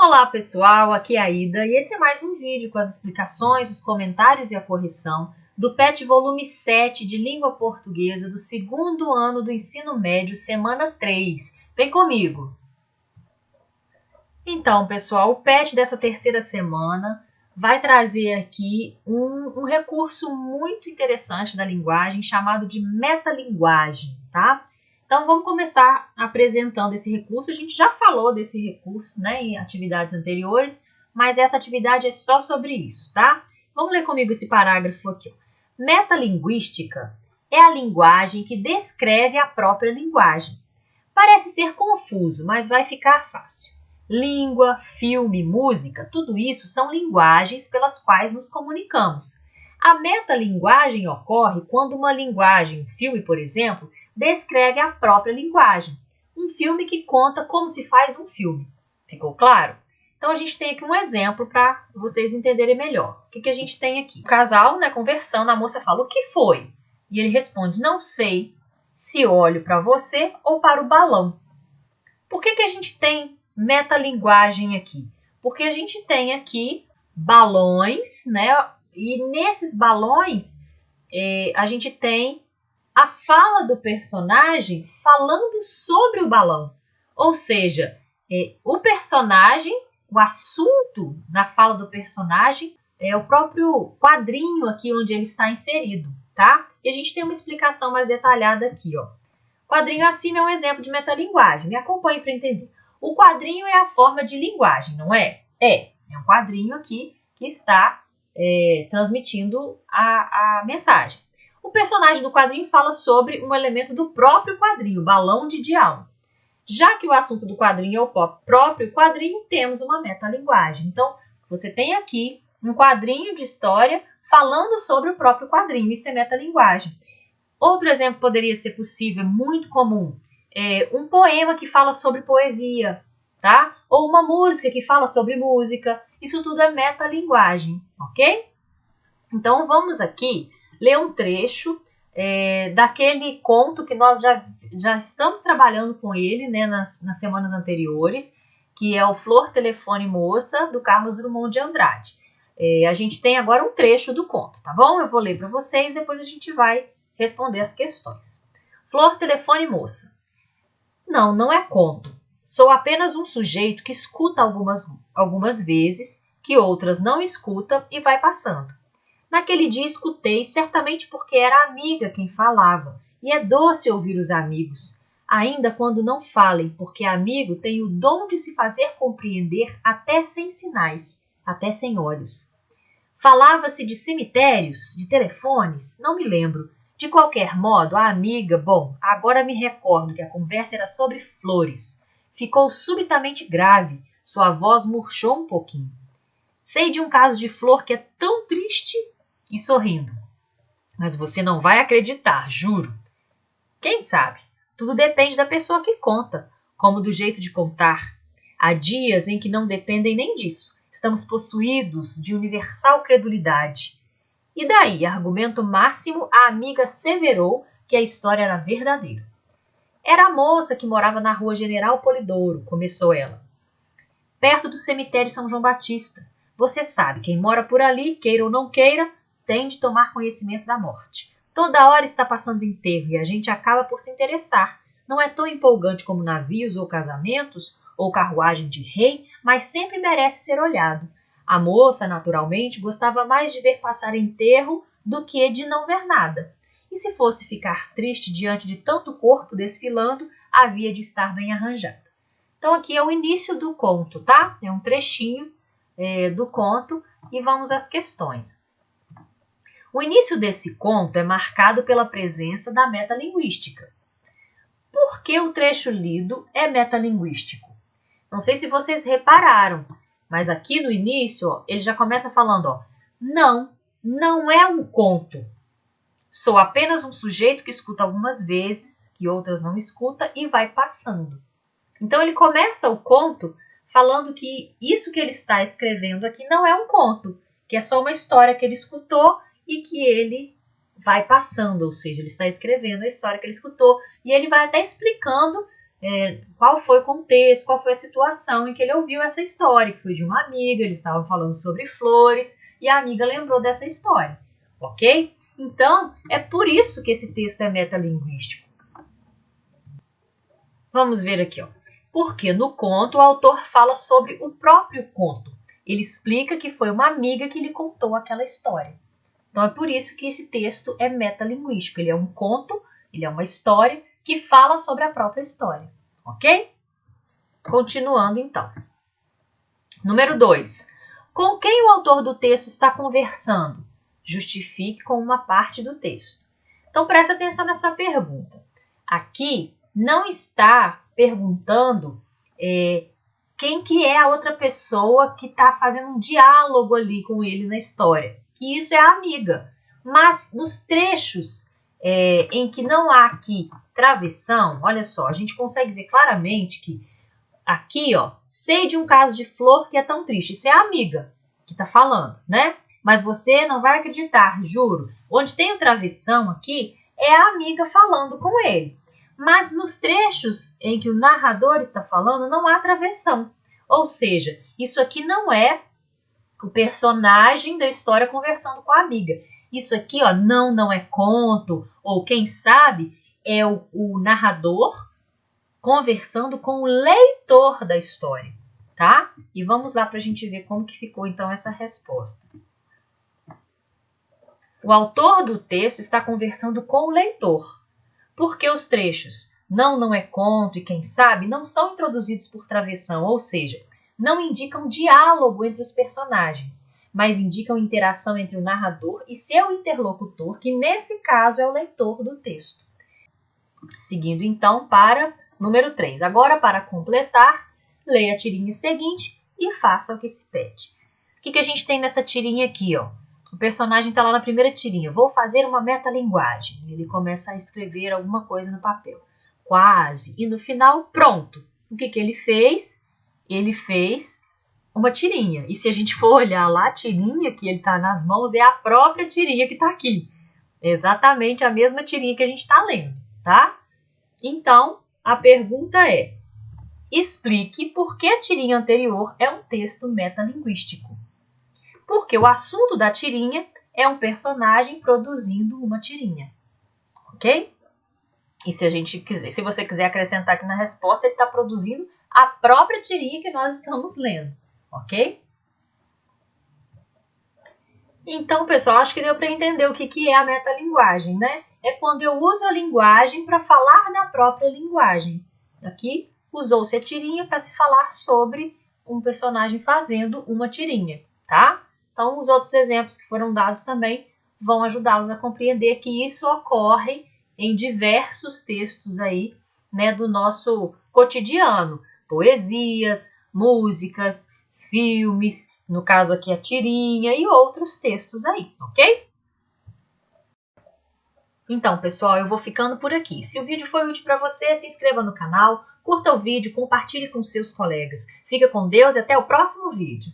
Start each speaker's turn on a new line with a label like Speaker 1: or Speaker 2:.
Speaker 1: Olá pessoal, aqui é a Ida e esse é mais um vídeo com as explicações, os comentários e a correção do PET volume 7 de língua portuguesa do segundo ano do ensino médio, semana 3. Vem comigo! Então pessoal, o PET dessa terceira semana vai trazer aqui um recurso muito interessante da linguagem chamado de metalinguagem, tá? Então, vamos começar apresentando esse recurso. A gente já falou desse recurso, né, em atividades anteriores, mas essa atividade é só sobre isso, tá? Vamos ler comigo esse parágrafo aqui. Metalinguística é a linguagem que descreve a própria linguagem. Parece ser confuso, mas vai ficar fácil. Língua, filme, música, tudo isso são linguagens pelas quais nos comunicamos. A metalinguagem ocorre quando uma linguagem, um filme, por exemplo, descreve a própria linguagem. Um filme que conta como se faz um filme. Ficou claro? Então, a gente tem aqui um exemplo para vocês entenderem melhor. O que a gente tem aqui? O casal, né, conversando, a moça fala, o que foi? E ele responde, não sei se olho para você ou para o balão. Por que a gente tem metalinguagem aqui? Porque a gente tem aqui balões, né? E nesses balões, a gente tem a fala do personagem falando sobre o balão. Ou seja, o personagem, o assunto na fala do personagem é o próprio quadrinho aqui onde ele está inserido, tá? E a gente tem uma explicação mais detalhada aqui, ó. Quadrinho acima é um exemplo de metalinguagem. Me acompanhe para entender. O quadrinho é a forma de linguagem, não é? É um quadrinho aqui que está transmitindo a mensagem. O personagem do quadrinho fala sobre um elemento do próprio quadrinho, o balão de diálogo. Já que o assunto do quadrinho é o próprio quadrinho, temos uma metalinguagem. Então, você tem aqui um quadrinho de história falando sobre o próprio quadrinho. Isso é metalinguagem. Outro exemplo poderia ser possível, muito comum, um poema que fala sobre poesia, tá? Ou uma música que fala sobre música. Isso tudo é metalinguagem, ok? Então, vamos aqui ler um trecho daquele conto que nós já estamos trabalhando com ele, né, nas semanas anteriores, que é o Flor, Telefone, Moça, do Carlos Drummond de Andrade. A gente tem agora um trecho do conto, tá bom? Eu vou ler para vocês, depois a gente vai responder as questões. Flor, Telefone, Moça. Não é conto. Sou apenas um sujeito que escuta algumas vezes, que outras não escuta e vai passando. Naquele dia escutei, certamente porque era a amiga quem falava, e é doce ouvir os amigos, ainda quando não falem, porque amigo tem o dom de se fazer compreender até sem sinais, até sem olhos. Falava-se de cemitérios, de telefones, não me lembro. De qualquer modo, a amiga, agora me recordo que a conversa era sobre flores. Ficou subitamente grave, sua voz murchou um pouquinho. Sei de um caso de flor que é tão triste, e sorrindo. Mas você não vai acreditar, juro. Quem sabe? Tudo depende da pessoa que conta, como do jeito de contar. Há dias em que não dependem nem disso. Estamos possuídos de universal credulidade. E daí, argumento máximo, a amiga asseverou que a história era verdadeira. Era a moça que morava na rua General Polidouro, começou ela. Perto do cemitério São João Batista. Você sabe, quem mora por ali, queira ou não queira, tem de tomar conhecimento da morte. Toda hora está passando enterro e a gente acaba por se interessar. Não é tão empolgante como navios ou casamentos ou carruagem de rei, mas sempre merece ser olhado. A moça, naturalmente, gostava mais de ver passar enterro do que de não ver nada. E se fosse ficar triste diante de tanto corpo desfilando, havia de estar bem arranjada. Então aqui é o início do conto, tá? É um trechinho do conto e vamos às questões. O início desse conto é marcado pela presença da metalinguística. Por que o trecho lido é metalinguístico? Não sei se vocês repararam, mas aqui no início ele já começa falando, não é um conto. Sou apenas um sujeito que escuta algumas vezes, que outras não escuta e vai passando. Então ele começa o conto falando que isso que ele está escrevendo aqui não é um conto, que é só uma história que ele escutou e que ele vai passando, ou seja, ele está escrevendo a história que ele escutou e ele vai até explicando qual foi o contexto, qual foi a situação em que ele ouviu essa história, que foi de uma amiga, eles estavam falando sobre flores, e a amiga lembrou dessa história, ok? Então, é por isso que esse texto é metalinguístico. Vamos ver aqui, ó. Porque no conto o autor fala sobre o próprio conto. Ele explica que foi uma amiga que lhe contou aquela história. Então, é por isso que esse texto é metalinguístico. Ele é um conto, ele é uma história que fala sobre a própria história, ok? Continuando, então. Número 2. Com quem o autor do texto está conversando? Justifique com uma parte do texto. Então, presta atenção nessa pergunta. Aqui não está perguntando quem que é a outra pessoa que está fazendo um diálogo ali com ele na história. Que isso é a amiga. Mas nos trechos em que não há aqui travessão, olha só, a gente consegue ver claramente que aqui, ó, sei de um caso de flor que é tão triste. Isso é a amiga que está falando, né? Mas você não vai acreditar, juro. Onde tem o travessão aqui é a amiga falando com ele. Mas nos trechos em que o narrador está falando, não há travessão. Ou seja, isso aqui não é o personagem da história conversando com a amiga. Isso aqui, ó, não é conto, ou quem sabe é o narrador conversando com o leitor da história, tá? E vamos lá para a gente ver como que ficou então essa resposta. O autor do texto está conversando com o leitor, porque os trechos não é conto e quem sabe não são introduzidos por travessão, ou seja, não indicam diálogo entre os personagens, mas indicam interação entre o narrador e seu interlocutor, que nesse caso é o leitor do texto. Seguindo então para número 3. Agora, para completar, leia a tirinha seguinte e faça o que se pede. O que a gente tem nessa tirinha aqui, ó? O personagem está lá na primeira tirinha. Vou fazer uma metalinguagem. Ele começa a escrever alguma coisa no papel. Quase. E no final, pronto. O que ele fez? Ele fez uma tirinha. E se a gente for olhar lá, a tirinha que ele está nas mãos é a própria tirinha que está aqui. É exatamente a mesma tirinha que a gente está lendo, tá? Então, a pergunta é: explique por que a tirinha anterior é um texto metalinguístico. Porque o assunto da tirinha é um personagem produzindo uma tirinha, ok? E se você quiser acrescentar aqui na resposta, ele está produzindo a própria tirinha que nós estamos lendo, ok? Então, pessoal, acho que deu para entender o que é a metalinguagem, né? É quando eu uso a linguagem para falar da própria linguagem. Aqui, usou-se a tirinha para se falar sobre um personagem fazendo uma tirinha, tá? Então, os outros exemplos que foram dados também vão ajudá-los a compreender que isso ocorre em diversos textos aí, né, do nosso cotidiano. Poesias, músicas, filmes, no caso aqui a tirinha e outros textos aí, ok? Então, pessoal, eu vou ficando por aqui. Se o vídeo foi útil para você, se inscreva no canal, curta o vídeo, compartilhe com seus colegas. Fica com Deus e até o próximo vídeo.